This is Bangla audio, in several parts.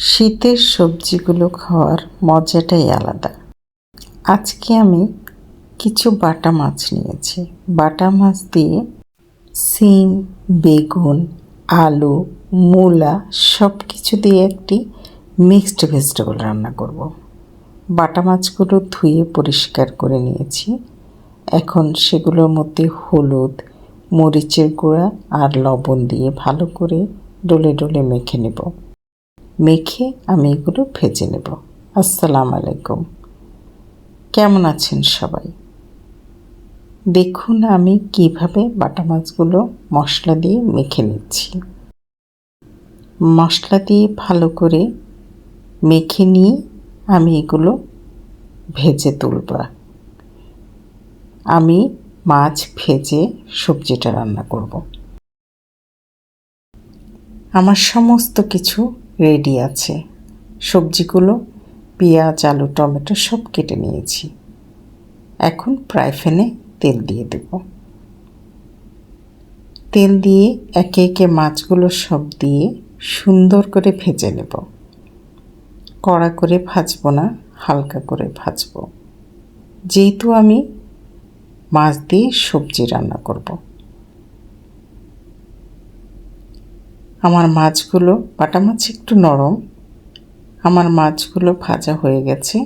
শীতের সবজিগুলো খাওয়ার মজাটাই আলাদা। আজকে আমি কিছু বাটা মাছ নিয়েছি। বাটা মাছ দিয়ে সিম, বেগুন, আলু, মূলা সব কিছু দিয়ে একটি মিক্সড ভেজিটেবল রান্না করব। বাটা মাছগুলো ধুয়ে পরিষ্কার করে নিয়েছি। এখন সেগুলোর মধ্যে হলুদ, মরিচের গুঁড়া আর লবণ দিয়ে ভালো করে ডলে ডলে মেখে নেব। মেখে আমি এগুলো ভেজে নেব। আসসালামু আলাইকুম, কেমন আছেন সবাই? দেখুন আমি কিভাবে বাটা মাছগুলো মশলা দিয়ে মেখে নিচ্ছি। মশলা দিয়ে ভালো করে মেখে নিয়ে আমি এগুলো ভেজে তুলব। আমি মাছ ভেজে সবজিটা রান্না করব। আমার সমস্ত কিছু রেডি আছে। সবজিগুলো পেঁয়াজ, আলু, টমেটো সব কেটে নিয়েছি। এখন ফ্রাই প্যানে তেল দিয়ে দেব। তেল দিয়ে একে একে মাছগুলো সব দিয়ে সুন্দর করে ভেজে নেব। কড়া করে ভাজবো না, হালকা করে ভাজবো, যেহেতু আমি মাছ দিয়ে সবজি রান্না করব। আমার মাছগুলো, বাটা মাছ একটু নরম, আমার মাছগুলো ভাজা হয়ে গেছে।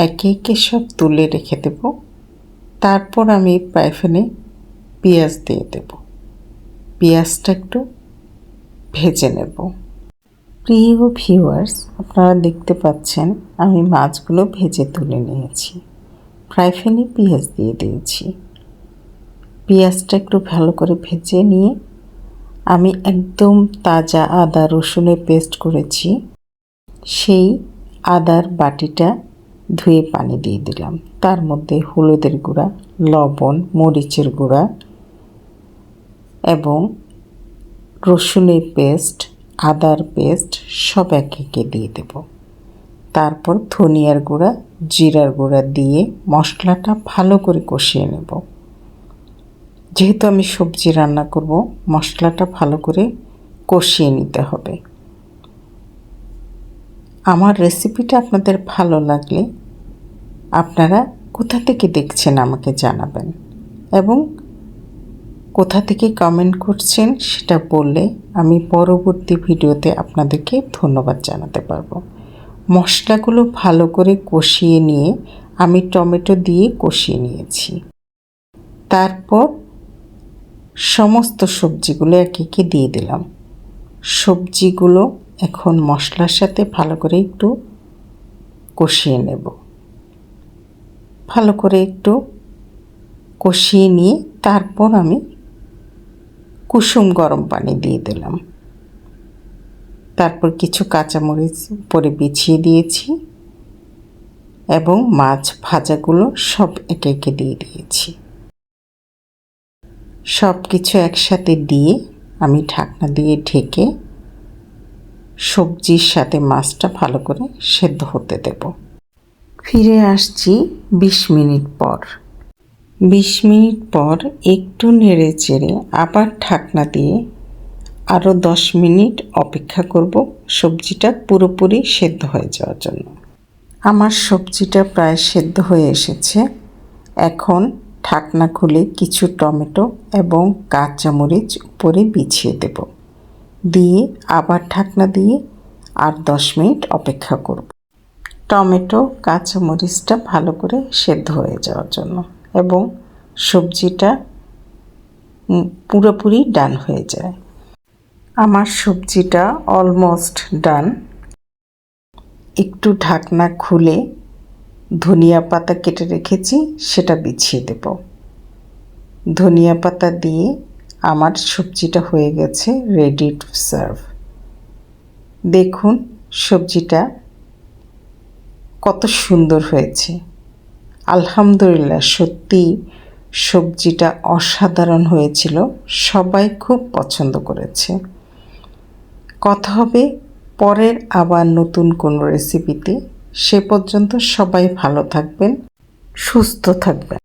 একে একে সব তুলে রেখে দেব। তারপর আমি ফ্রাই প্যানে পেঁয়াজ দিয়ে দেব। পেঁয়াজটা একটু ভেজে নেব। প্রিয় ভিউয়ার্স, আপনারা দেখতে পাচ্ছেন আমি মাছগুলো ভেজে তুলে নিয়েছি। ফ্রাই প্যানে পেঁয়াজ দিয়ে দিয়েছি। পেঁয়াজটা একটু ভালো করে ভেজে নিয়ে আমি একদম তাজা আদা রসুনের পেস্ট করেছি, সেই আদার বাটিটা ধুয়ে পানি দিয়ে দিলাম। তার মধ্যে হলুদের গুঁড়া, লবণ, মরিচের গুঁড়া এবং রসুনের পেস্ট, আদার পেস্ট সব একে একে দিয়ে দেব। তারপর ধনিয়ার গুঁড়া, জিরার গুঁড়া দিয়ে মশলাটা ভালো করে কষিয়ে নেব। যেহেতু আমি সবজি রান্না করব, মশলাটা ভালো করে কষিয়ে নিতে হবে। আমার রেসিপিটা আপনাদের ভালো লাগলে আপনারা কোথা থেকে দেখছেন আমাকে জানাবেন, এবং কোথা থেকে কমেন্ট করছেন সেটা বললে আমি পরবর্তী ভিডিওতে আপনাদেরকে ধন্যবাদ জানাতে পারবো। মশলাগুলো ভালো করে কষিয়ে নিয়ে আমি টমেটো দিয়ে কষিয়ে নিয়েছি। তারপর সমস্ত সবজিগুলো একে একে দিয়ে দিলাম। সবজিগুলো এখন মশলার সাথে ভালো করে একটু কষিয়ে নেব। ভালো করে একটু কষিয়ে নিয়ে তারপর আমি কুসুম গরম পানি দিয়ে দিলাম। তারপর কিছু কাঁচামরিচ পরে বিছিয়ে দিয়েছি এবং মাছ ভাজাগুলো সব একে একে দিয়ে দিয়েছি। সব কিছু একসাথে দিয়ে আমি ঢাকনা দিয়ে ঢেকে সবজির সাথে মাছটা ভালো করে সেদ্ধ হতে দেব। ফিরে আসছি 20 মিনিট পর। 20 মিনিট পর একটু নেড়ে চেড়ে আবার ঢাকনা দিয়ে আরও 10 মিনিট অপেক্ষা করব সবজিটা পুরোপুরি সেদ্ধ হয়ে যাওয়ার জন্য। আমার সবজিটা প্রায় সেদ্ধ হয়ে এসেছে। এখন ঢাকনা খুলে কিছু টমেটো এবং কাঁচামরিচ উপরে বিছিয়ে দেব। দিয়ে আবার ঢাকনা দিয়ে আর 10 মিনিট অপেক্ষা করব টমেটো কাঁচামরিচটা ভালো করে সেদ্ধ হয়ে যাওয়ার জন্য এবং সবজিটা পুরোপুরি ডান হয়ে যায়। আমার সবজিটা অলমোস্ট ডান। একটু ঢাকনা খুলে ধনিয়া পাতা কেটে রেখেছি, সেটা বিছিয়ে দেব। ধনিয়া পাতা দিয়ে আমার সবজিটা হয়ে গেছে রেডি টু সার্ভ। দেখুন সবজিটা কত সুন্দর হয়েছে। আলহামদুলিল্লাহ, সত্যি সবজিটা অসাধারণ হয়েছিল। সবাই খুব পছন্দ করেছে। কথা হবে পরের আবার নতুন কোনো রেসিপিতে। সে পর্যন্ত সবাই ভালো থাকবেন, সুস্থ থাকবেন।